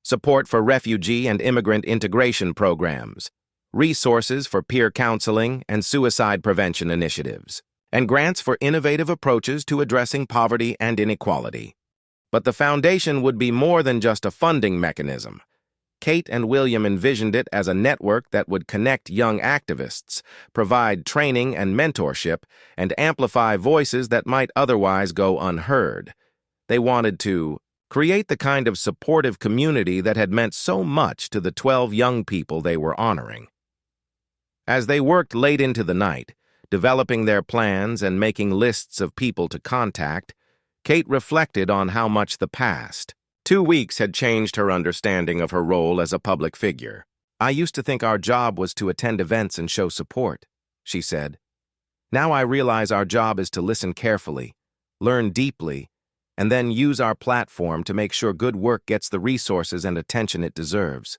support for refugee and immigrant integration programs; resources for peer counseling and suicide prevention initiatives; and grants for innovative approaches to addressing poverty and inequality. But the foundation would be more than just a funding mechanism. Kate and William envisioned it as a network that would connect young activists, provide training and mentorship, and amplify voices that might otherwise go unheard. They wanted to create the kind of supportive community that had meant so much to the 12 young people they were honoring. As they worked late into the night, developing their plans and making lists of people to contact, Kate reflected on how much the past 2 weeks had changed her understanding of her role as a public figure. "I used to think our job was to attend events and show support," she said. "Now I realize our job is to listen carefully, learn deeply, and then use our platform to make sure good work gets the resources and attention it deserves."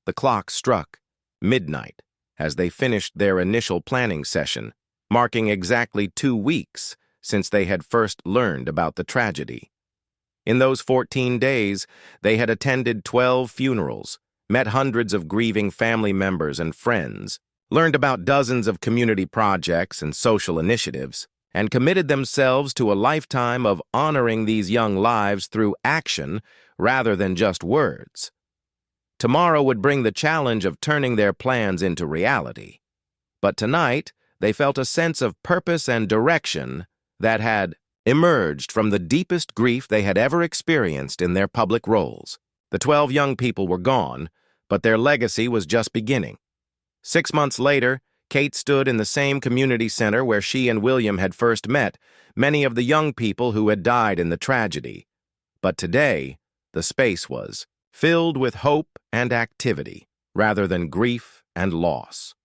The clock struck midnight as they finished their initial planning session, marking exactly 2 weeks since they had first learned about the tragedy. In those 14 days, they had attended 12 funerals, met hundreds of grieving family members and friends, learned about dozens of community projects and social initiatives, and committed themselves to a lifetime of honoring these young lives through action rather than just words. Tomorrow would bring the challenge of turning their plans into reality. But tonight, they felt a sense of purpose and direction that had emerged from the deepest grief they had ever experienced in their public roles. The 12 young people were gone, but their legacy was just beginning. 6 months later, Kate stood in the same community center where she and William had first met many of the young people who had died in the tragedy. But today, the space was filled with hope and activity, rather than grief and loss.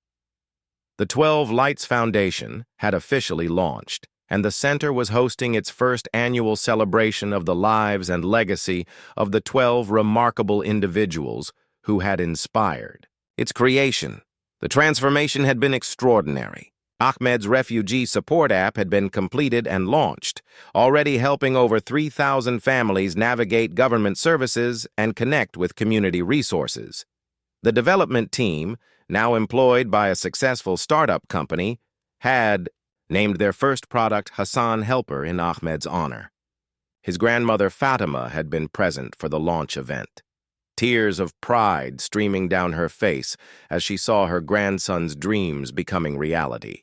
The 12 Lights Foundation had officially launched, and the center was hosting its first annual celebration of the lives and legacy of the 12 remarkable individuals who had inspired its creation. The transformation had been extraordinary. Ahmed's refugee support app had been completed and launched, already helping over 3,000 families navigate government services and connect with community resources. The development team, now employed by a successful startup company, had named their first product Hassan Helper in Ahmed's honor. His grandmother Fatima had been present for the launch event, tears of pride streaming down her face as she saw her grandson's dreams becoming reality.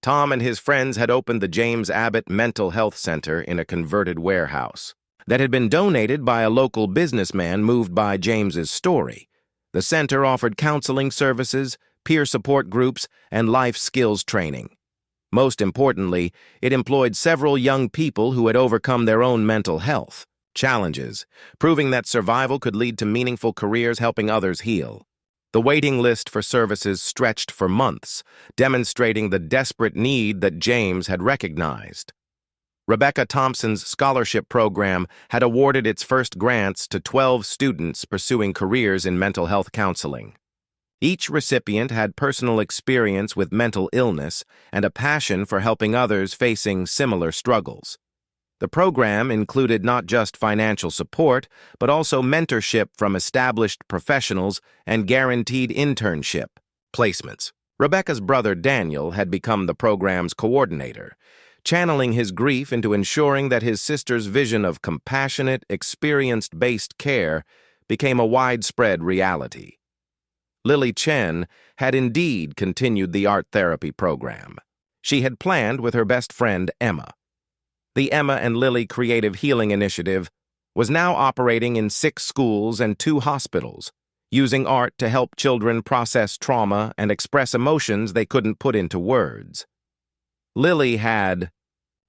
Tom and his friends had opened the James Abbott Mental Health Center in a converted warehouse that had been donated by a local businessman moved by James's story. The center offered counseling services, peer support groups, and life skills training. Most importantly, it employed several young people who had overcome their own mental health challenges, proving that survival could lead to meaningful careers helping others heal. The waiting list for services stretched for months, demonstrating the desperate need that James had recognized. Rebecca Thompson's scholarship program had awarded its first grants to 12 students pursuing careers in mental health counseling. Each recipient had personal experience with mental illness and a passion for helping others facing similar struggles. The program included not just financial support, but also mentorship from established professionals and guaranteed internship placements. Rebecca's brother Daniel had become the program's coordinator, channeling his grief into ensuring that his sister's vision of compassionate, experience-based care became a widespread reality. Lily Chen had indeed continued the art therapy program. She had planned with her best friend, Emma. The Emma and Lily Creative Healing Initiative was now operating in 6 schools and 2 hospitals, using art to help children process trauma and express emotions they couldn't put into words. Lily had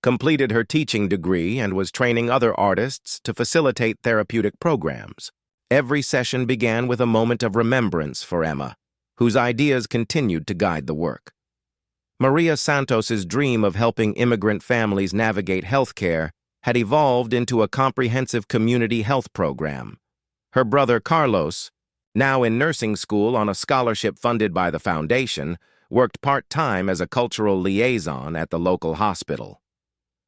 completed her teaching degree and was training other artists to facilitate therapeutic programs. Every session began with a moment of remembrance for Emma, whose ideas continued to guide the work. Maria Santos's dream of helping immigrant families navigate healthcare had evolved into a comprehensive community health program. Her brother Carlos, now in nursing school on a scholarship funded by the foundation, worked part-time as a cultural liaison at the local hospital.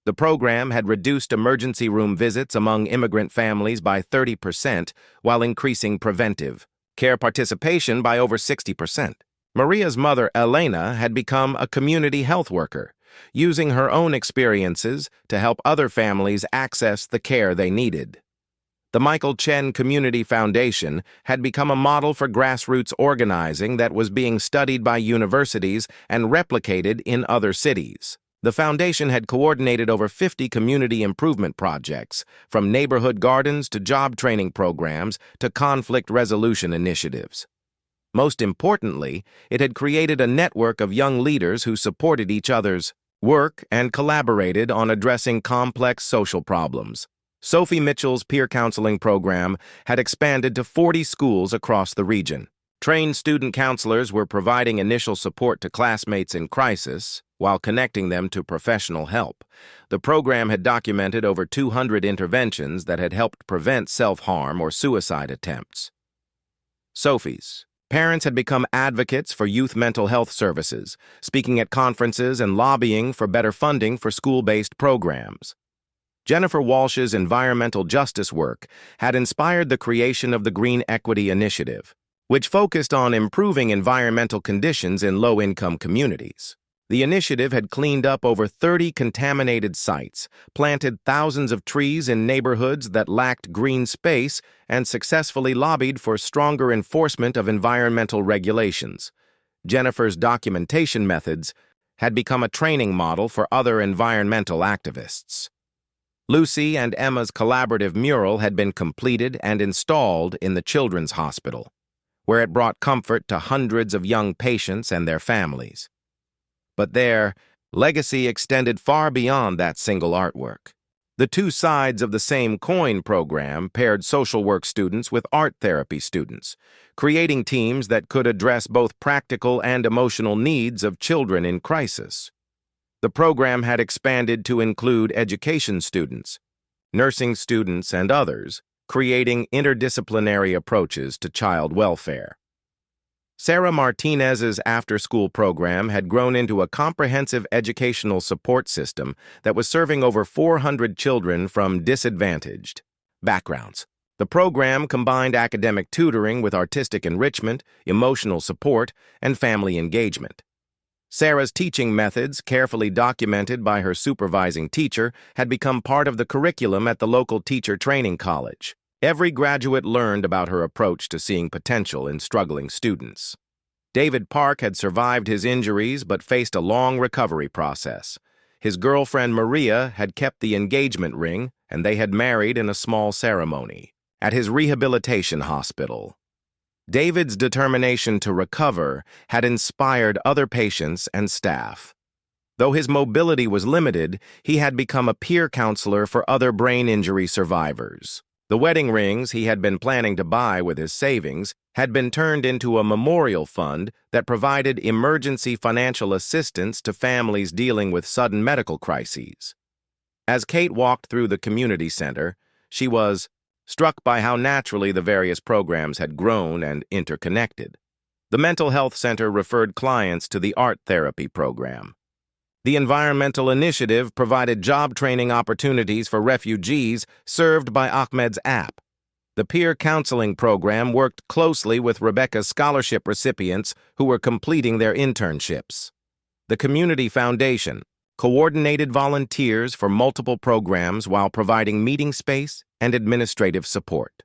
The program had reduced emergency room visits among immigrant families by 30% while increasing preventive care participation by over 60%. Maria's mother, Elena, had become a community health worker, using her own experiences to help other families access the care they needed. The Michael Chen Community Foundation had become a model for grassroots organizing that was being studied by universities and replicated in other cities. The foundation had coordinated over 50 community improvement projects, from neighborhood gardens to job training programs to conflict resolution initiatives. Most importantly, it had created a network of young leaders who supported each other's work and collaborated on addressing complex social problems. Sophie Mitchell's peer counseling program had expanded to 40 schools across the region. Trained student counselors were providing initial support to classmates in crisis while connecting them to professional help. The program had documented over 200 interventions that had helped prevent self-harm or suicide attempts. Sophie's parents had become advocates for youth mental health services, speaking at conferences and lobbying for better funding for school-based programs. Jennifer Walsh's environmental justice work had inspired the creation of the Green Equity Initiative, which focused on improving environmental conditions in low-income communities. The initiative had cleaned up over 30 contaminated sites, planted thousands of trees in neighborhoods that lacked green space, and successfully lobbied for stronger enforcement of environmental regulations. Jennifer's documentation methods had become a training model for other environmental activists. Lucy and Emma's collaborative mural had been completed and installed in the Children's Hospital, where it brought comfort to hundreds of young patients and their families. But their legacy extended far beyond that single artwork. The two sides of the same coin program paired social work students with art therapy students, creating teams that could address both practical and emotional needs of children in crisis. The program had expanded to include education students, nursing students, and others, creating interdisciplinary approaches to child welfare. Sarah Martinez's after-school program had grown into a comprehensive educational support system that was serving over 400 children from disadvantaged backgrounds. The program combined academic tutoring with artistic enrichment, emotional support, and family engagement. Sarah's teaching methods, carefully documented by her supervising teacher, had become part of the curriculum at the local teacher training college. Every graduate learned about her approach to seeing potential in struggling students. David Park had survived his injuries but faced a long recovery process. His girlfriend Maria had kept the engagement ring, and they had married in a small ceremony at his rehabilitation hospital. David's determination to recover had inspired other patients and staff. Though his mobility was limited, he had become a peer counselor for other brain injury survivors. The wedding rings he had been planning to buy with his savings had been turned into a memorial fund that provided emergency financial assistance to families dealing with sudden medical crises. As Kate walked through the community center, she was struck by how naturally the various programs had grown and interconnected. The mental health center referred clients to the art therapy program. The environmental initiative provided job training opportunities for refugees served by Ahmed's app. The peer counseling program worked closely with Rebecca's scholarship recipients who were completing their internships. The Community Foundation coordinated volunteers for multiple programs while providing meeting space and administrative support.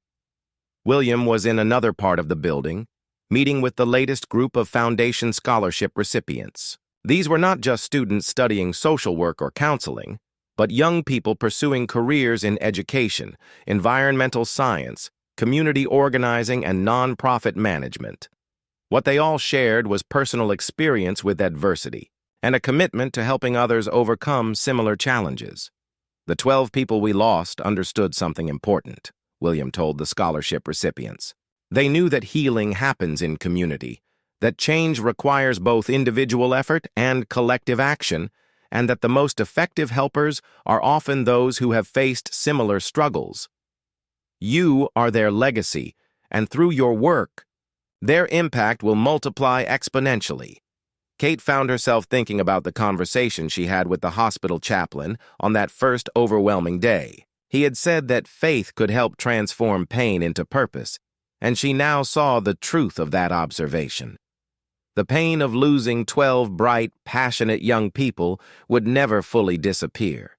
William was in another part of the building, meeting with the latest group of foundation scholarship recipients. These were not just students studying social work or counseling, but young people pursuing careers in education, environmental science, community organizing, and nonprofit management. What they all shared was personal experience with adversity and a commitment to helping others overcome similar challenges. The 12 people we lost understood something important, William told the scholarship recipients. They knew that healing happens in community, that change requires both individual effort and collective action, and that the most effective helpers are often those who have faced similar struggles. You are their legacy, and through your work, their impact will multiply exponentially. Kate found herself thinking about the conversation she had with the hospital chaplain on that first overwhelming day. He had said that faith could help transform pain into purpose, and she now saw the truth of that observation. The pain of losing 12 bright, passionate young people would never fully disappear.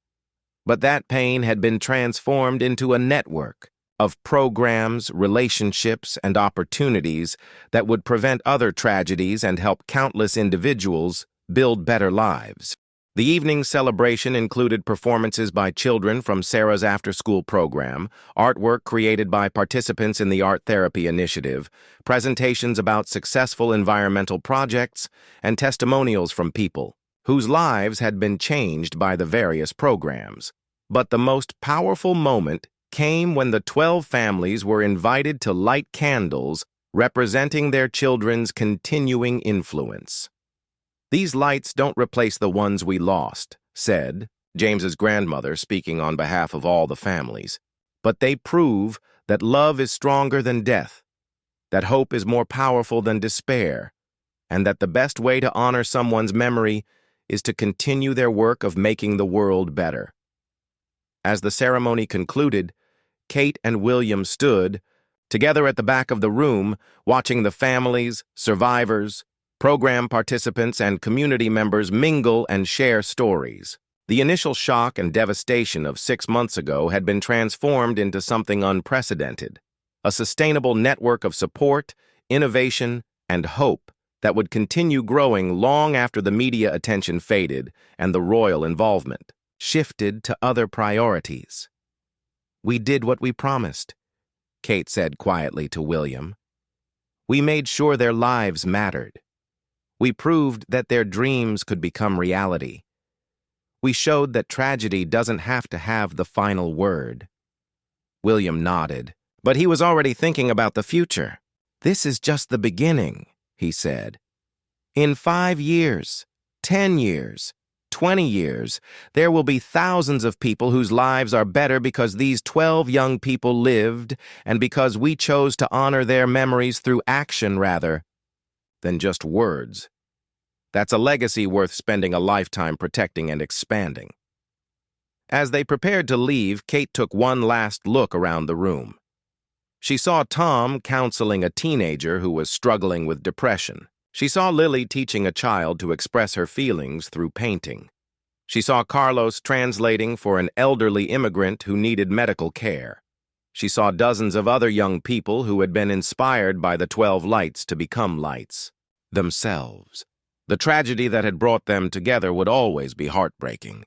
But that pain had been transformed into a network of programs, relationships, and opportunities that would prevent other tragedies and help countless individuals build better lives. The evening celebration included performances by children from Sarah's after-school program, artwork created by participants in the Art Therapy Initiative, presentations about successful environmental projects, and testimonials from people whose lives had been changed by the various programs. But the most powerful moment came when the 12 families were invited to light candles representing their children's continuing influence. "These lights don't replace the ones we lost," said James's grandmother, speaking on behalf of all the families, "but they prove that love is stronger than death, that hope is more powerful than despair, and that the best way to honor someone's memory is to continue their work of making the world better." As the ceremony concluded, Kate and William stood together at the back of the room, watching the families, survivors, program participants, and community members mingle and share stories. The initial shock and devastation of 6 months ago had been transformed into something unprecedented, a sustainable network of support, innovation, and hope that would continue growing long after the media attention faded and the royal involvement shifted to other priorities. "We did what we promised," Kate said quietly to William. "We made sure their lives mattered. We proved that their dreams could become reality. We showed that tragedy doesn't have to have the final word." William nodded, but he was already thinking about the future. "This is just the beginning," he said. "In 5 years, 10 years, 20 years, there will be thousands of people whose lives are better because these 12 young people lived and because we chose to honor their memories through action rather than just words. That's a legacy worth spending a lifetime protecting and expanding." As they prepared to leave, Kate took one last look around the room. She saw Tom counseling a teenager who was struggling with depression. She saw Lily teaching a child to express her feelings through painting. She saw Carlos translating for an elderly immigrant who needed medical care. She saw dozens of other young people who had been inspired by the 12 lights to become lights themselves. The tragedy that had brought them together would always be heartbreaking.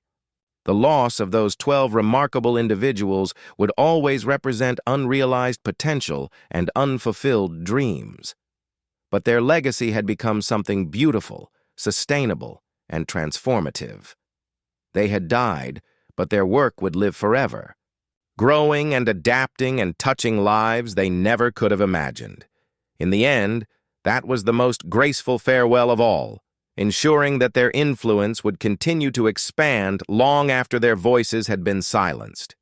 The loss of those 12 remarkable individuals would always represent unrealized potential and unfulfilled dreams. But their legacy had become something beautiful, sustainable, and transformative. They had died, but their work would live forever, growing and adapting and touching lives they never could have imagined. In the end, that was the most graceful farewell of all, ensuring that their influence would continue to expand long after their voices had been silenced.